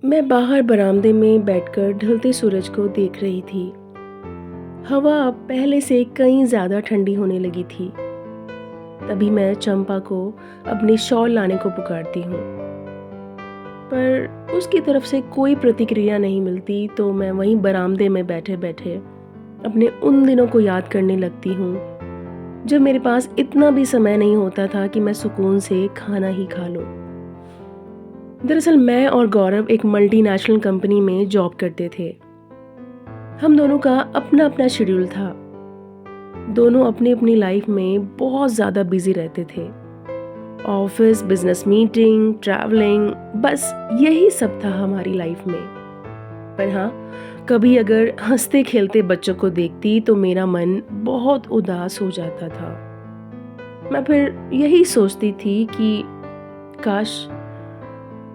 मैं बाहर बरामदे में बैठकर ढलते सूरज को देख रही थी। हवा अब पहले से कहीं ज़्यादा ठंडी होने लगी थी। तभी मैं चंपा को अपनी शॉल लाने को पुकारती हूँ, पर उसकी तरफ से कोई प्रतिक्रिया नहीं मिलती। तो मैं वहीं बरामदे में बैठे बैठे अपने उन दिनों को याद करने लगती हूँ जब मेरे पास इतना भी समय नहीं होता था कि मैं सुकून से खाना ही खा लूँ। दरअसल मैं और गौरव एक मल्टीनेशनल कंपनी में जॉब करते थे। हम दोनों का अपना अपना शेड्यूल था। दोनों अपनी अपनी लाइफ में बहुत ज़्यादा बिजी रहते थे। ऑफिस, बिजनेस मीटिंग, ट्रैवलिंग, बस यही सब था हमारी लाइफ में। पर हाँ, कभी अगर हंसते खेलते बच्चों को देखती तो मेरा मन बहुत उदास हो जाता था। मैं फिर यही सोचती थी कि काश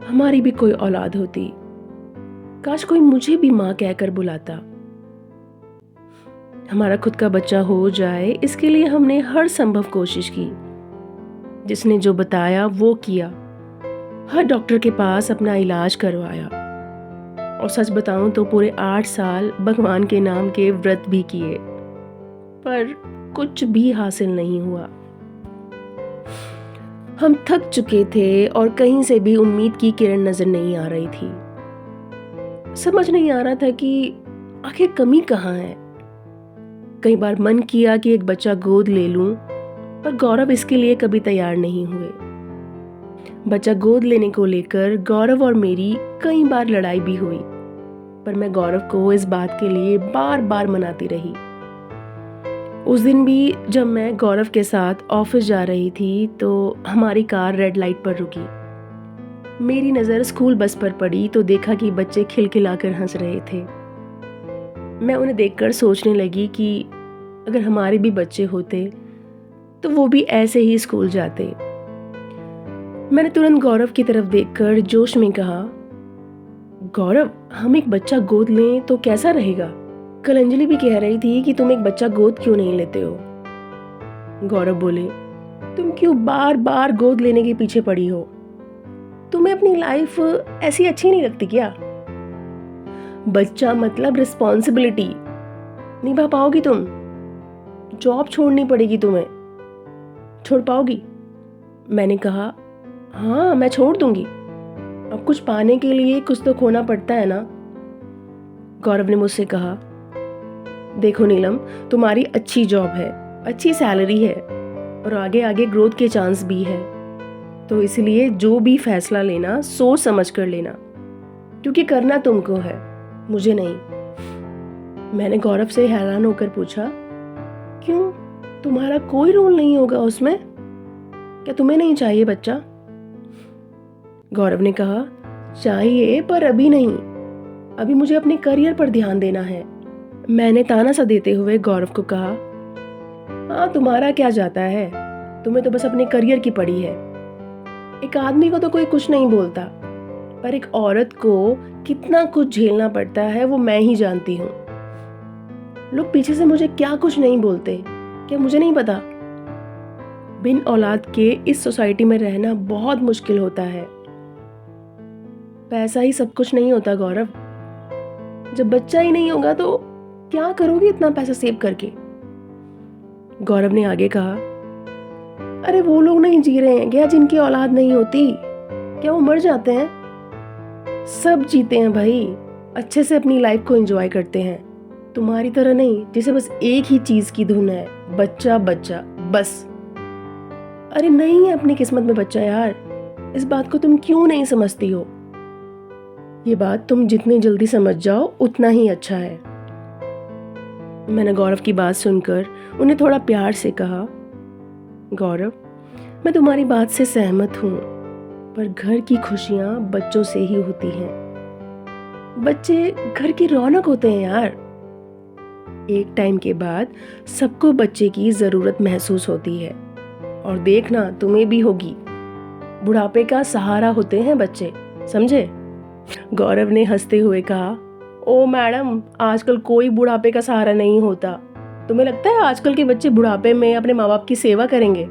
हमारी भी कोई औलाद होती, काश कोई मुझे भी माँ कहकर बुलाता। हमारा खुद का बच्चा हो जाए, इसके लिए हमने हर संभव कोशिश की। जिसने जो बताया वो किया। हर डॉक्टर के पास अपना इलाज करवाया, और सच बताऊं तो पूरे 8 साल भगवान के नाम के व्रत भी किए, पर कुछ भी हासिल नहीं हुआ। हम थक चुके थे और कहीं से भी उम्मीद की किरण नजर नहीं आ रही थी। समझ नहीं आ रहा था कि आखिर कमी कहाँ है। कई बार मन किया कि एक बच्चा गोद ले लूं, पर गौरव इसके लिए कभी तैयार नहीं हुए। बच्चा गोद लेने को लेकर गौरव और मेरी कई बार लड़ाई भी हुई, पर मैं गौरव को इस बात के लिए बार बार मनाती रही। उस दिन भी जब मैं गौरव के साथ ऑफिस जा रही थी तो हमारी कार रेड लाइट पर रुकी। मेरी नज़र स्कूल बस पर पड़ी तो देखा कि बच्चे खिलखिलाकर हंस रहे थे। मैं उन्हें देखकर सोचने लगी कि अगर हमारे भी बच्चे होते तो वो भी ऐसे ही स्कूल जाते। मैंने तुरंत गौरव की तरफ देखकर जोश में कहा, गौरव, हम एक बच्चा गोद लें तो कैसा रहेगा? कल अंजलि भी कह रही थी कि तुम एक बच्चा गोद क्यों नहीं लेते हो। गौरव बोले, तुम क्यों बार बार गोद लेने के पीछे पड़ी हो? तुम्हें अपनी लाइफ ऐसी अच्छी नहीं लगती क्या? बच्चा मतलब रिस्पॉन्सिबिलिटी। निभा पाओगी तुम? जॉब छोड़नी पड़ेगी तुम्हें, छोड़ पाओगी? मैंने कहा, हाँ मैं छोड़ दूंगी। अब कुछ पाने के लिए कुछ तो खोना पड़ता है ना। गौरव ने मुझसे कहा, देखो नीलम, तुम्हारी अच्छी जॉब है, अच्छी सैलरी है और आगे आगे ग्रोथ के चांस भी है, तो इसलिए जो भी फैसला लेना सोच समझ कर लेना, क्योंकि करना तुमको है, मुझे नहीं। मैंने गौरव से हैरान होकर पूछा, क्यों, तुम्हारा कोई रोल नहीं होगा उसमें? क्या तुम्हें नहीं चाहिए बच्चा? गौरव ने कहा, चाहिए पर अभी नहीं, अभी मुझे अपने करियर पर ध्यान देना है। मैंने ताना सा देते हुए गौरव को कहा, हाँ तुम्हारा क्या जाता है, तुम्हें तो बस अपने करियर की पड़ी है। एक आदमी को तो कोई कुछ नहीं बोलता, पर एक औरत को कितना कुछ झेलना पड़ता है वो मैं ही जानती हूँ। लोग पीछे से मुझे क्या कुछ नहीं बोलते, क्या मुझे नहीं पता? बिन औलाद के इस सोसाइटी में रहना बहुत मुश्किल होता है। पैसा ही सब कुछ नहीं होता गौरव। जब बच्चा ही नहीं होगा तो क्या करोगे इतना पैसा सेव करके? गौरव ने आगे कहा, अरे वो लोग नहीं जी रहे हैं क्या जिनकी औलाद नहीं होती? क्या वो मर जाते हैं? सब जीते हैं भाई, अच्छे से अपनी लाइफ को एंजॉय करते हैं। तुम्हारी तरह नहीं जिसे बस एक ही चीज की धुन है, बच्चा बच्चा बस। अरे नहीं है अपनी किस्मत में बच्चा यार, इस बात को तुम क्यों नहीं समझती हो? ये बात तुम जितनी जल्दी समझ जाओ उतना ही अच्छा है। मैंने गौरव की बात सुनकर उन्हें थोड़ा प्यार से कहा, गौरव, मैं तुम्हारी बात से सहमत हूँ, पर घर की खुशियाँ बच्चों से ही होती हैं। बच्चे घर की रौनक होते हैं यार। एक टाइम के बाद सबको बच्चे की ज़रूरत महसूस होती है, और देखना तुम्हें भी होगी। बुढ़ापे का सहारा होते हैं बच्चे, समझे? गौरव ने हंसते हुए कहा, ओ मैडम, आजकल कोई बुढ़ापे का सहारा नहीं होता। तुम्हें लगता है आजकल के बच्चे बुढ़ापे में अपने माँ बाप की सेवा करेंगे?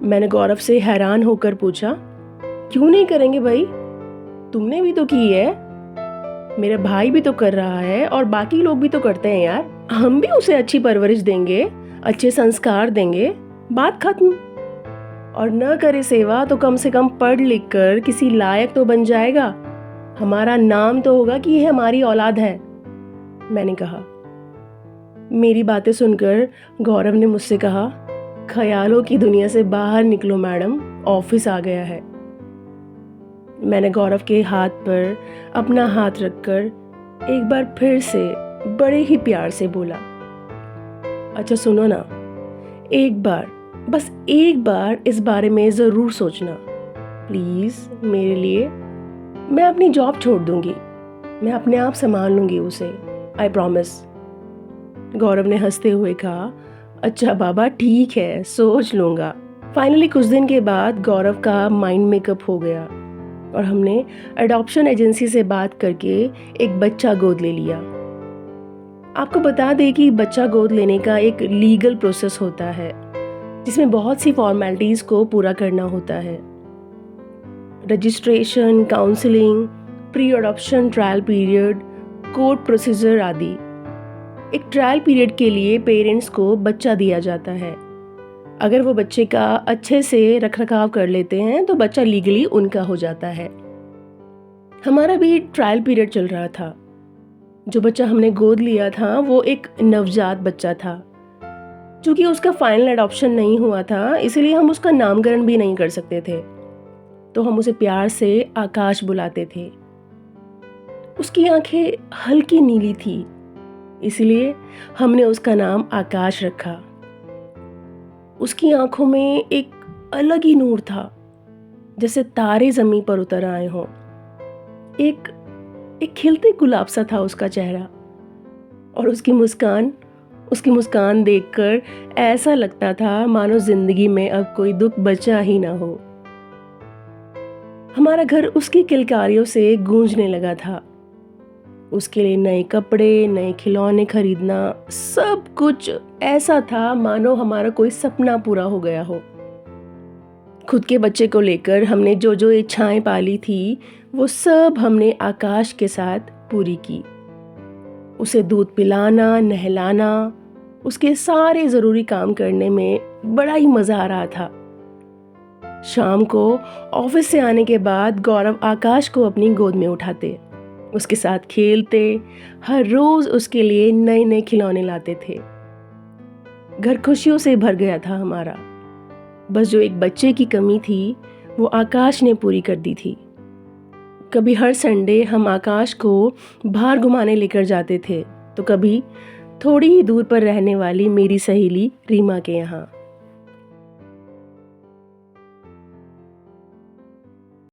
मैंने गौरव से हैरान होकर पूछा, क्यों नहीं करेंगे भाई? तुमने भी तो की है, मेरा भाई भी तो कर रहा है और बाकी लोग भी तो करते हैं यार। हम भी उसे अच्छी परवरिश देंगे, अच्छे संस्कार देंगे, बात खत्म। और न करे सेवा तो कम से कम पढ़ लिख कर किसी लायक तो बन जाएगा, हमारा नाम तो होगा कि ये हमारी औलाद है, मैंने कहा। मेरी बातें सुनकर गौरव ने मुझसे कहा, ख्यालों की दुनिया से बाहर निकलो मैडम, ऑफिस आ गया है। मैंने गौरव के हाथ पर अपना हाथ रखकर एक बार फिर से बड़े ही प्यार से बोला, अच्छा सुनो ना, एक बार, बस एक बार इस बारे में ज़रूर सोचना प्लीज़ मेरे लिए। मैं अपनी जॉब छोड़ दूंगी, मैं अपने आप संभाल लूंगी उसे, आई प्रॉमिस। गौरव ने हंसते हुए कहा, अच्छा बाबा ठीक है, सोच लूँगा। फाइनली कुछ दिन के बाद गौरव का माइंड मेकअप हो गया और हमने अडॉप्शन एजेंसी से बात करके एक बच्चा गोद ले लिया। आपको बता दें कि बच्चा गोद लेने का एक लीगल प्रोसेस होता है जिसमें बहुत सी फॉर्मेलिटीज़ को पूरा करना होता है। Registration, counselling, pre adoption trial period, court procedure आदि। एक ट्रायल पीरियड के लिए पेरेंट्स को बच्चा दिया जाता है। अगर वो बच्चे का अच्छे से रखरखाव कर लेते हैं तो बच्चा लीगली उनका हो जाता है। हमारा भी ट्रायल पीरियड चल रहा था। जो बच्चा हमने गोद लिया था वो एक नवजात बच्चा था। चूँकि उसका फाइनल अडॉप्शन नहीं हुआ था इसलिए हम उसका नामकरण भी नहीं कर सकते थे, तो हम उसे प्यार से आकाश बुलाते थे। उसकी आंखें हल्की नीली थी, इसलिए हमने उसका नाम आकाश रखा। उसकी आंखों में एक अलग ही नूर था, जैसे तारे जमीन पर उतर आए हों। एक खिलते गुलाब सा था उसका चेहरा, और उसकी मुस्कान देखकर ऐसा लगता था मानो जिंदगी में अब कोई दुख बचा ही ना हो। हमारा घर उसकी किलकारियों से गूंजने लगा था। उसके लिए नए कपड़े, नए खिलौने खरीदना, सब कुछ ऐसा था मानो हमारा कोई सपना पूरा हो गया हो। खुद के बच्चे को लेकर हमने जो जो इच्छाएं पाली थी वो सब हमने आकाश के साथ पूरी की। उसे दूध पिलाना, नहलाना, उसके सारे ज़रूरी काम करने में बड़ा ही मज़ा आ रहा था। शाम को ऑफिस से आने के बाद गौरव आकाश को अपनी गोद में उठाते, उसके साथ खेलते, हर रोज़ उसके लिए नए नए खिलौने लाते थे। घर खुशियों से भर गया था हमारा। बस जो एक बच्चे की कमी थी वो आकाश ने पूरी कर दी थी। कभी हर संडे हम आकाश को बाहर घुमाने लेकर जाते थे, तो कभी थोड़ी ही दूर पर रहने वाली मेरी सहेली रीमा के यहाँ।